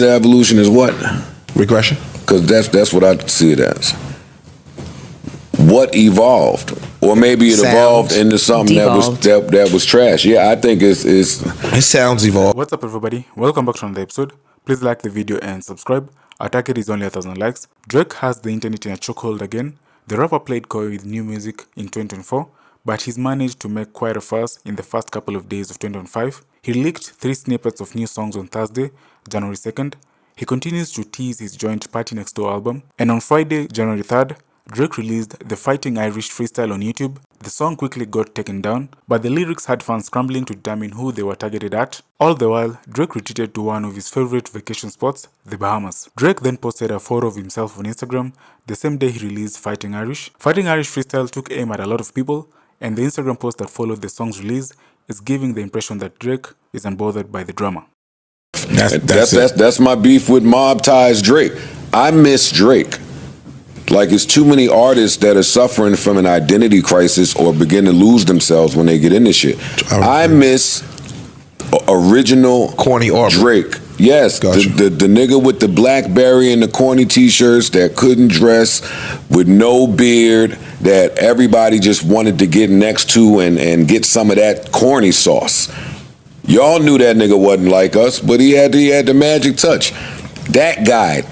opposite of evolution is what? Regression. Because that's what I see it as. What evolved, or maybe it evolved into something that was trash. Yeah, I think it's. It sounds evolved. What's up, everybody? Welcome back to another episode. Please like the video and subscribe. Our target is only 1,000 likes. Drake has the internet in a chokehold again. The rapper played coy with new music in 2024, but he's managed to make quite a fuss in the first couple of days of 2025. He leaked 3 snippets of new songs on Thursday, January 2nd. He continues to tease his joint Party Next Door album. And on Friday, January 3rd, Drake released the Fighting Irish freestyle on YouTube. The song quickly got taken down, but the lyrics had fans scrambling to determine who they were targeted at. All the while, Drake retreated to one of his favorite vacation spots, the Bahamas. Drake then posted a photo of himself on Instagram the same day he released Fighting Irish. Fighting Irish freestyle took aim at a lot of people, and the Instagram post that followed the song's release is giving the impression that Drake is unbothered by the drama. That's my beef with Mob Ties Drake. I miss Drake. Like, it's too many artists that are suffering from an identity crisis or begin to lose themselves when they get in this shit. I miss original corny Drake. Yes, gotcha. the nigga with the BlackBerry and the corny t-shirts that couldn't dress, with no beard, that everybody just wanted to get next to and get some of that corny sauce. Y'all knew that nigga wasn't like us, but he had the magic touch. That guy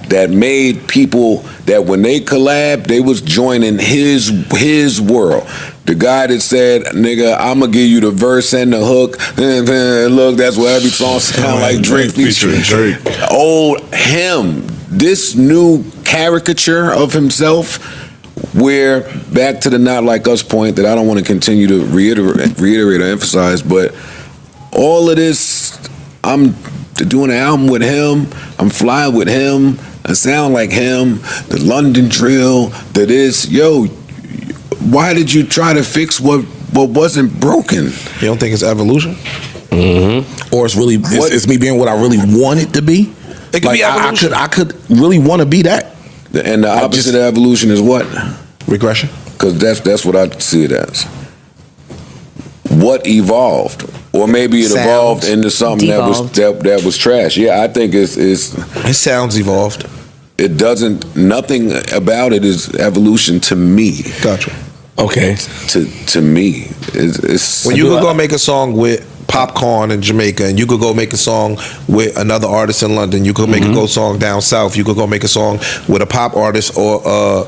that made people that when they collabed, they was joining his world. The guy that said, nigga, I'm gonna give you the verse and the hook. Look, that's what every song sound like. Drake featuring Drake. Old him. This new caricature of himself, where back to the not like us point that I don't want to continue to reiterate or emphasize, but all of this, I'm doing an album with him, I'm flying with him, I sound like him, the London drill, that is, yo, why did you try to fix what wasn't broken? You don't think it's evolution? Mm-hmm. Or it's really, it's me being what I really want it to be? It could be evolution. I could really want to be that. And the opposite of evolution is what? Regression. Because that's what I see it as. What evolved, or maybe it evolved into something that was trash. Yeah, I think it's. It sounds evolved. It doesn't. Nothing about it is evolution to me. Gotcha. Okay. To me, it's when you could go make a song with Popcorn in Jamaica, and you could go make a song with another artist in London. You could make a song down south. You could go make a song with a pop artist or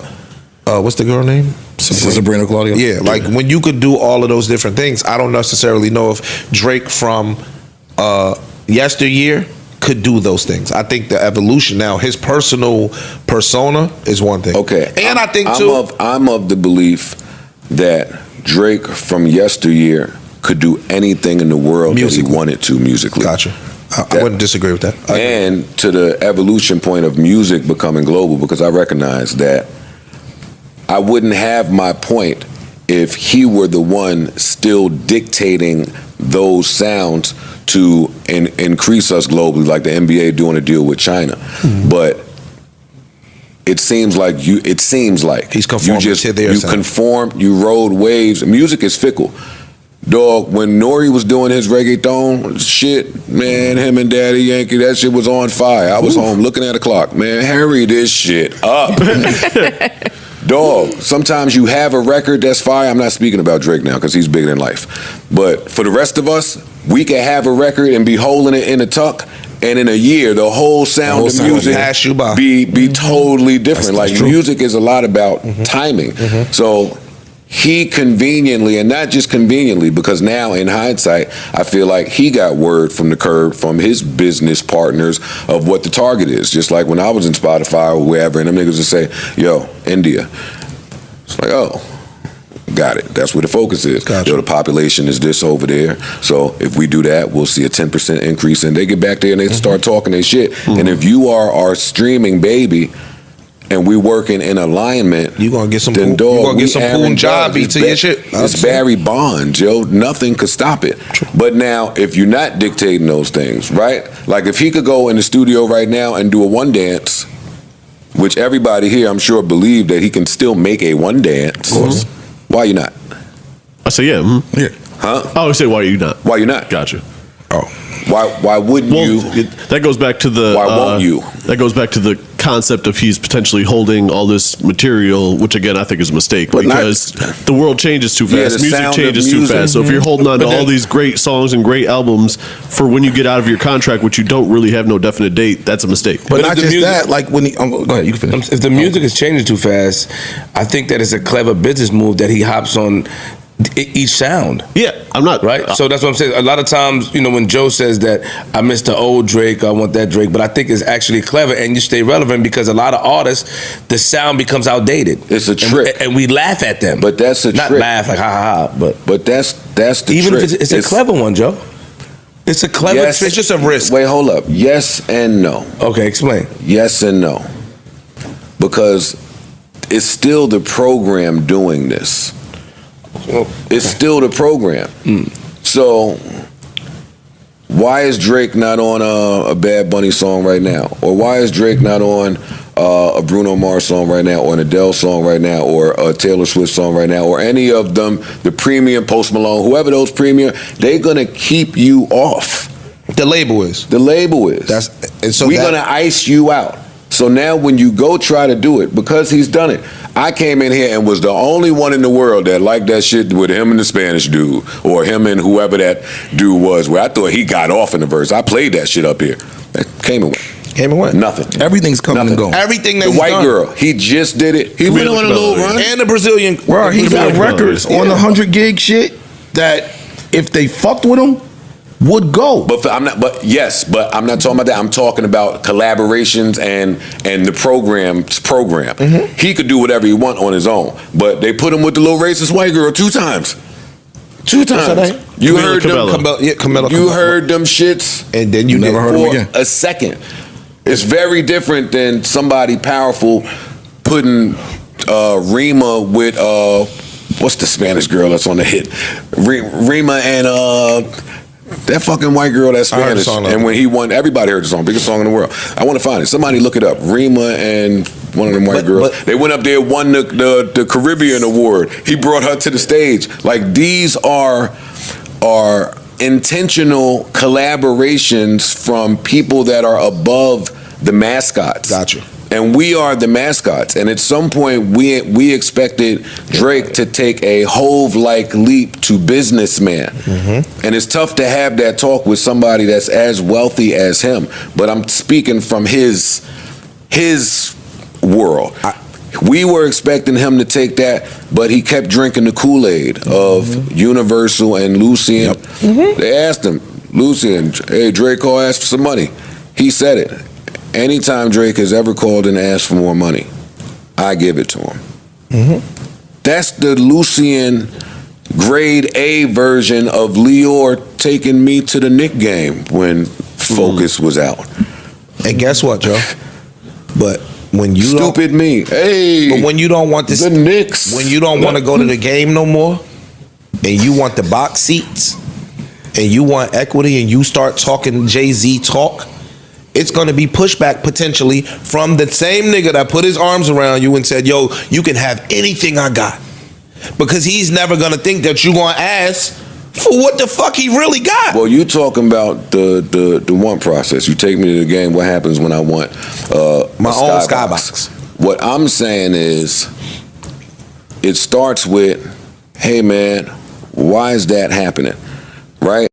what's the girl name? Sabrina Claudio. Yeah, like when you could do all of those different things. I don't necessarily know if Drake from yesteryear could do those things. I think the evolution now, his personal persona is one thing. Okay, and I think I'm of the belief that Drake from yesteryear could do anything in the world that he wanted to musically. Gotcha. I wouldn't disagree with that. And to the evolution point of music becoming global, because I recognize that I wouldn't have my point if he were the one still dictating those sounds to increase us globally, like the NBA doing a deal with China. But it seems like he's conforming to their sound. Conform, you rode waves. Music is fickle. Dog, when Nori was doing his reggaeton shit, man, him and Daddy Yankee, that shit was on fire. I was home looking at the clock. Man, hurry this shit up. Dog, sometimes you have a record that's fire. I'm not speaking about Drake now because he's bigger than life. But for the rest of us, we can have a record and be holding it in a tuck, and in a year, the whole sound of music be totally different. Like, music is a lot about timing. So he conveniently, and not just conveniently, because now in hindsight, I feel like he got word from the curb from his business partners of what the target is. Just like when I was in Spotify or wherever, and them niggas would say, yo, India. It's like, oh, got it. That's where the focus is. Gotcha. Yo, the population is this over there. So if we do that, we'll see a 10% increase. And they get back there and they start talking their shit. And if you are our streaming baby, and we working in alignment, you gonna get some Punjabi to your shit. It's Barry Bonds, yo. Nothing could stop it. True. But now, if you're not dictating those things, right? Like if he could go in the studio right now and do a one dance, which everybody here, I'm sure, believe that he can still make a one dance. Of course. Why you not? I say yeah. Yeah. Huh? I always say why you not. Why you not? Gotcha. Oh. Why wouldn't you? That goes back to the. Why won't you? That goes back to the concept of he's potentially holding all this material, which again I think is a mistake because the world changes too fast. the Music sound of changes too music. fast. So if you're holding on to all these great songs and great albums for when you get out of your contract, which you don't really have no definite date, that's a mistake. But But not if the just music- that. Like when he, go ahead, you can finish. If the music is changing too fast, I think that it's a clever business move that he hops on each sound. Yeah, I'm not Right, so that's what I'm saying. A lot of times, when Joe says that I miss the old Drake, I want that Drake, but I think it's actually clever, and you stay relevant because a lot of artists, the sound becomes outdated. It's a trick. and we laugh at them. But that's a not trick. laugh like ha ha ha. But that's the even trick. if it's a clever one, Joe. It's a clever. Yes. It's just a risk. Wait, hold up. Yes and no. Okay, explain. Yes and no. Because it's still the program doing this. It's still the program. So why is Drake not on a Bad Bunny song right now? Or why is Drake not on a Bruno Mars song right now, or an Adele song right now, or a Taylor Swift song right now, or any of them, the premium, Post Malone, whoever those premium, they're gonna keep you off. The label is. The label is. And so we're gonna ice you out. So now when you go try to do it, because he's done it, I came in here and was the only one in the world that liked that shit with him and the Spanish dude, or him and whoever that dude was, where I thought he got off in the verse. I played that shit up here. That came and went. Came and went. Nothing. Everything's coming Nothing. and going. Everything that The he's white done. girl, he just did it. He went on a little run. And the Brazilian. Bro, he got Camilla records Camilla, on the 100 gig shit that if they fucked with him, would go. But I'm not talking about that. I'm talking about collaborations and the program. He could do whatever he want on his own, but they put him with the little racist white girl 2 times. 2 times. her name? You Camila heard Cabello. them. Camilla. You heard them shits And then you Never did. heard him for again. a second. It's very different than somebody powerful putting Rima with what's the Spanish girl that's on the hit? Rima and that fucking white girl that's I heard the Spanish. song, And when he won, everybody heard the song, biggest song in the world. I want to find it. Somebody look it up. Rima and one of them white girls. They went up there, won the Caribbean Award. He brought her to the stage. Like, these are intentional collaborations from people that are above the mascots. Gotcha. And we are the mascots. And at some point, we expected Drake to take a Hove-like leap to businessman. And it's tough to have that talk with somebody that's as wealthy as him. But I'm speaking from his world. We were expecting him to take that, but he kept drinking the Kool-Aid of Universal and Lucien. They asked him, Lucien, hey, Drake called, asked for some money. He said it. Anytime Drake has ever called and asked for more money, I give it to him. That's the Lucien grade A version of Lior taking me to the Knick game when Focus was out. And guess what, Joe? But when you Stupid me. Hey. But when you don't want this, the Knicks. when you don't want to go to the game no more, and you want the box seats, and you want equity, and you start talking Jay-Z talk, it's going to be pushback potentially from the same nigga that put his arms around you and said, yo, you can have anything I got. Because he's never going to think that you're going to ask for what the fuck he really got. Well, you talking about the want process. You take me to the game. What happens when I want My a own skybox. What I'm saying is, it starts with, hey man, why is that happening? Right?